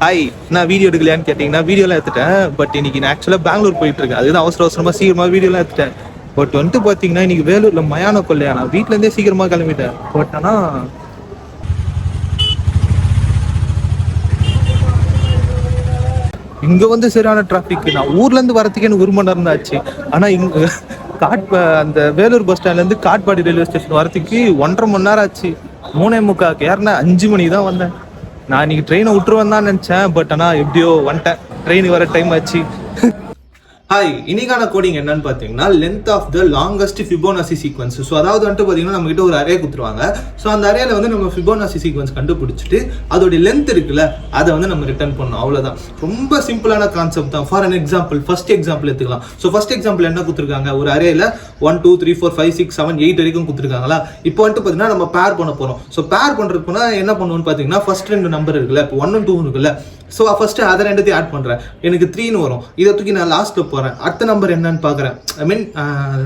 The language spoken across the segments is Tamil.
ஹாய், நான் வீடியோ எடுக்கலையான்னு கேட்டிங்கன்னா வீடியோலாம் எடுத்துட்டேன். பட் இன்னைக்கு நான் ஆக்சுவலாக பெங்களூர் போயிட்டு இருக்கேன். அதுதான் அவசரமாக சீக்கிரமாக வீடியோலாம் எடுத்துட்டேன். பட் வந்துட்டு பார்த்தீங்கன்னா இன்னைக்கு வேலூரில் மயான கொள்ளையா, நான் வீட்டிலேருந்தே சீக்கிரமாக கிளம்பிட்டேன். பட் ஆனால் இங்கே வந்து சரியான டிராஃபிக். நான் ஊர்லேருந்து வரத்துக்கு எனக்கு 1 மணி நேரம் தான் ஆச்சு. ஆனால் இங்கே அந்த வேலூர் பஸ் ஸ்டாண்ட்லேருந்து காட்பாடி ரயில்வே ஸ்டேஷன் வரத்துக்கு 1.5 மணி நேரம் ஆச்சு. 3:45 ஏறினா 5 மணிக்கு தான் வந்தேன். நான் இன்னைக்கு ட்ரெயினை விட்டுருவேன் தான் நினச்சேன். பட் ஆனால் எப்படியோ வந்துட்டேன். ட்ரெயினுக்கு வர டைம் ஆச்சு. ஹாய், இன்னைக்கான கோடிங் என்னன்னு பார்த்தீங்கன்னா length of the longest Fibonacci sequence. So அதாவது வந்துட்டு பார்த்தீங்கன்னா நம்ம கிட்ட ஒரு அரே கொடுத்துருவாங்க. ஸோ அந்த அரேல வந்து நம்ம ஃபிபோனாசி சீக்வன்ஸ் கண்டுபிடிச்சிட்டு அதோடைய லென்த் இருக்குல்ல, அதை வந்து நம்ம ரிட்டர்ன் பண்ணணும். அவ்வளோதான். ரொம்ப சிம்பிளான கான்செப்ட் தான். For an example, first example எடுத்துக்கலாம். ஸோ ஃபர்ஸ்ட் எக்ஸாம்பிள் என்ன கொடுத்துருக்காங்க, ஒரு அரேல 1 2 3 4 5 6 7 8 வரைக்கும் கொடுத்துருக்காங்களா. இப்போ வந்துட்டு பார்த்தீங்கன்னா நம்ம பேர் பண்ண போகிறோம். ஸோ பேர் பண்ணுறதுக்கு போனால் என்ன பண்ணுவோம்னு பார்த்தீங்கன்னா ஃபர்ஸ்ட் 2 நம்பர் இருக்குல்ல, இப்போ 1 and 2 இருக்குல்ல. ஸோ ஃபர்ஸ்ட் அதை 2த்தையும் ஆட் பண்ணுறேன், எனக்கு 3ன்னு வரும். இதை தூக்கி நான் லாஸ்ட்டில் போகிறேன். அடுத்த நம்பர் என்னன்னு பார்க்குறேன், ஐ மீன்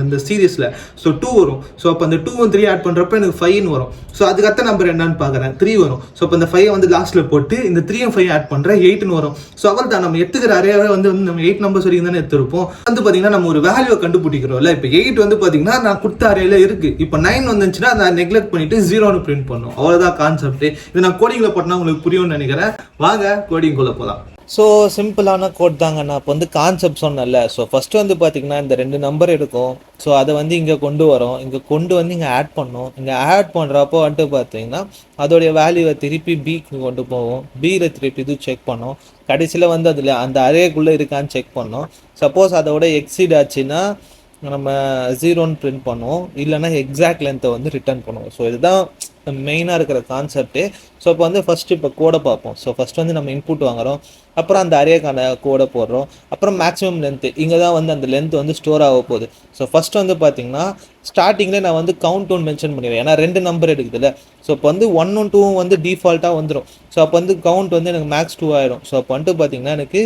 இந்த சீரீஸில். ஸோ 2 வரும். ஸோ அப்போ அந்த 2 and 3 ஆட் பண்ணுறப்ப எனக்கு 5ன்னு வரும். ஸோ அதுக்கு அடுத்த நம்பர் என்னன்னு பார்க்குறேன், 3 வரும். ஸோ அப்போ அந்த 5 வந்து லாஸ்ட்டில் போட்டு இந்த 3 and 5 ஆட் பண்ணுறேன், 8ன்னு வரும். ஸோ அவள் தான் நம்ம எடுத்துக்கிற அரேவே வந்து நம்ம 8 நம்பர்ஸ் வரைக்கும் தானே எடுத்துருப்போம். வந்து பார்த்தீங்கன்னா நம்ம ஒரு வேல்யூவை கண்டுபிடிக்கிறோம்ல. இப்போ 8 வந்து பார்த்தீங்கன்னா நான் கொடுத்த அரேல இருக்குது. இப்போ 9 வந்துச்சுன்னா அதை நெக்லெக்ட் பண்ணிட்டு 0ன்னு பிரிண்ட் பண்ணும். அவ்வளோதான் கான்செப்ட். இது நான் கோடிங்கில் போட்டேன்னா உங்களுக்கு புரியும்னு நினைக்கிறேன். வாங்க கோடிங்குள்ளே போகலாம். ஸோ சிம்பிளான கோட் தாங்க. நான் இப்போ வந்து கான்செப்ட் சொன்னேன்ல. ஸோ ஃபஸ்ட்டு வந்து பார்த்தீங்கன்னா இந்த 2 நம்பர் எடுக்கும். ஸோ அதை வந்து இங்கே கொண்டு வரோம். இங்கே கொண்டு வந்து இங்கே ஆட் பண்ணோம். இங்கே ஆட் பண்ணுறப்போ வந்துட்டு பார்த்தீங்கன்னா அதோடைய வேல்யூவை திருப்பி பிக்கு கொண்டு போவோம். பியில் திருப்பி இது செக் பண்ணோம். கடைசியில் வந்து அதில் அந்த அரேக்குள்ளே இருக்கான்னு செக் பண்ணோம். சப்போஸ் அதோட எக்ஸீட் ஆச்சுன்னா நம்ம 0ன்னு பிரிண்ட் பண்ணுவோம். இல்லைன்னா எக்ஸாக்ட் லென்த்தை வந்து ரிட்டர்ன் பண்ணுவோம். ஸோ இதுதான் மெயினாக இருக்கிற கான்செப்ட்டு. ஸோ இப்போ வந்து ஃபஸ்ட்டு இப்போ கோடை பார்ப்போம். ஸோ ஃபஸ்ட் வந்து நம்ம இன்புட் வாங்குகிறோம். அப்புறம் அந்த அரேக்கான கோடை போடுறோம். அப்புறம் மேக்ஸிமம் லென்த்து இங்கே தான் வந்து அந்த லென்த் வந்து ஸ்டோர் ஆக போகுது. ஸோ ஃபஸ்ட் வந்து பார்த்தீங்கன்னா ஸ்டார்டிங்கில் நான் வந்து கவுண்ட் 1 மென்ஷன் பண்ணிடுவேன். ஏன்னா 2 நம்பர் எடுக்குதுல்ல. ஸோ இப்போ வந்து 1 and 2 வந்து டிஃபால்ட்டாக வந்துடும். ஸோ அப்போ வந்து கவுண்ட் வந்து எனக்கு மேக்ஸ் 2 ஆயிடும். ஸோ அப்போ வந்துட்டு பார்த்தீங்கன்னா எனக்கு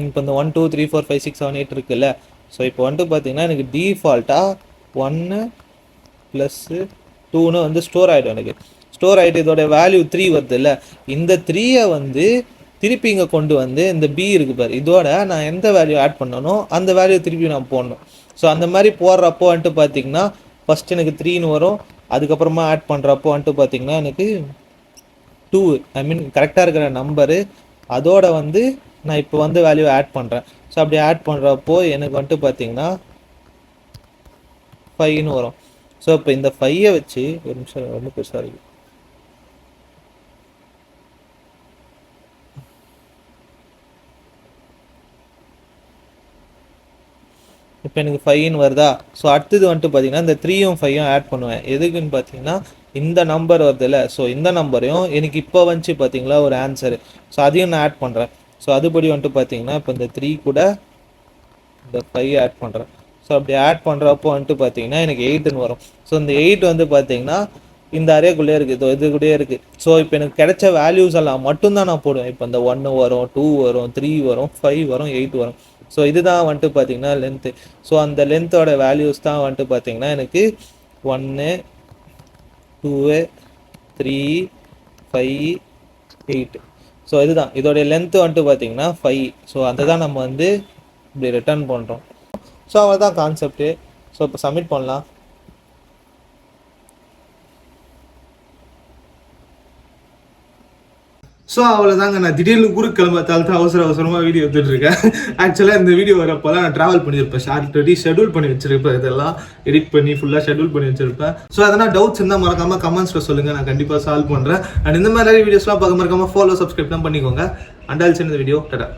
இப்போ இந்த 1 2 3 4 5 6 7 8 இருக்குல்ல. ஸோ இப்போ வந்துட்டு பார்த்தீங்கன்னா எனக்கு டிஃபால்ட்டாக 1 + 2ன்னு வந்து ஸ்டோர் ஆகிடும். எனக்கு ஸ்டோர் ஆகிட்டு இதோட வேல்யூ 3 வருது இல்லை. இந்த 3யை வந்து திருப்பி இங்கே கொண்டு வந்து இந்த பி இருக்குது பாரு, இதோட நான் எந்த வேல்யூ ஆட் பண்ணணும் அந்த வேல்யூ திருப்பி நான் போடணும். ஸோ அந்த மாதிரி போடுறப்போ வந்துட்டு பார்த்தீங்கன்னா ஃபஸ்ட் எனக்கு 3ன்னு வரும். அதுக்கப்புறமா ஆட் பண்ணுறப்போ வந்துட்டு பார்த்தீங்கன்னா எனக்கு 2, ஐ மீன் கரெக்டாக இருக்கிற நம்பரு, அதோட வந்து நான் இப்போ வந்து வேல்யூ ஆட் பண்ணுறேன். ஸோ அப்படி ஆட் பண்ணுறப்போ எனக்கு வந்துட்டு பார்த்தீங்கன்னா 5ன்னு வரும். ஸோ இப்போ இந்த 5யை வச்சு ஒரு நிமிஷம் ரொம்ப பெருசாக இருக்குது. இப்போ எனக்கு 5ன்னு வருதா. ஸோ அடுத்தது வந்துட்டு பார்த்தீங்கன்னா இந்த 3யும் 5யும் ஆட் பண்ணுவேன். எதுக்குன்னு பார்த்தீங்கன்னா இந்த நம்பர் வருது இல்லை. ஸோ இந்த நம்பரையும் எனக்கு இப்போ வந்துச்சு பார்த்தீங்களா ஒரு ஆன்சரு. ஸோ அதையும் நான் ஆட் பண்ணுறேன். ஸோ அதுபடி வந்துட்டு பார்த்தீங்கன்னா இப்போ இந்த 3 கூட இந்த 5 ஆட் பண்ணுறேன். ஸோ அப்படி ஆட் பண்ணுறப்போ வந்துட்டு பார்த்தீங்கன்னா எனக்கு 8ன்னு வரும். ஸோ இந்த 8 வந்து பார்த்தீங்கன்னா இந்த அரேக்குள்ளே இருக்குது, இது கூட இருக்குது. ஸோ இப்போ எனக்கு கிடைச்ச வேல்யூஸ் எல்லாம் மட்டும்தான் நான் போடுவேன். இப்போ இந்த 1 வரும், 2 வரும், 3 வரும், 5 வரும், 8 வரும். ஸோ இதுதான் வந்துட்டு பார்த்தீங்கன்னா லென்த்து. ஸோ அந்த லென்த்தோட வேல்யூஸ் தான் வந்துட்டு பார்த்தீங்கன்னா எனக்கு 1 2 3 5 8. ஸோ இதுதான் இதோடைய லென்த்து வந்துட்டு பார்த்தீங்கன்னா 5. ஸோ அதை தான் நம்ம வந்து இப்படி ரிட்டர்ன் பண்ணுறோம். ஸோ அவ்வளோதான் கான்செப்ட்டு. ஸோ இப்போ சப்மிட் பண்ணலாம். ஸோ அவ்வளோதாங்க. நான் திடீர்னு ஊருக்கு கிளம்பத்தால் தான் அவசரமாக வீடியோ எடுத்துகிட்டு இருக்கேன். ஆக்சுவலாக இந்த வீடியோ வரப்போலாம் நான் ட்ராவல் பண்ணியிருப்பேன். ஆல்ரெடி ஷெடியூல் பண்ணி வச்சிருப்பேன். இதெல்லாம் எடிட் பண்ணி ஃபுல்லாக ஷெடியூல் பண்ணி வச்சிருப்பேன். ஸோ அதனால் டவுட்ஸ் இருந்தால் மறக்காமல் கமெண்ட்ஸில் சொல்லுங்கள், நான் கண்டிப்பாக சால்வ் பண்ணுறேன். அண்ட் இந்த மாதிரி வீடியோஸ்லாம் பார்க்க மறக்காமல் ஃபாலோ சப்ஸ்கிரைப்லாம் பண்ணிக்கோங்க. அண்ட் ஆல்சோ இந்த வீடியோ டாடா.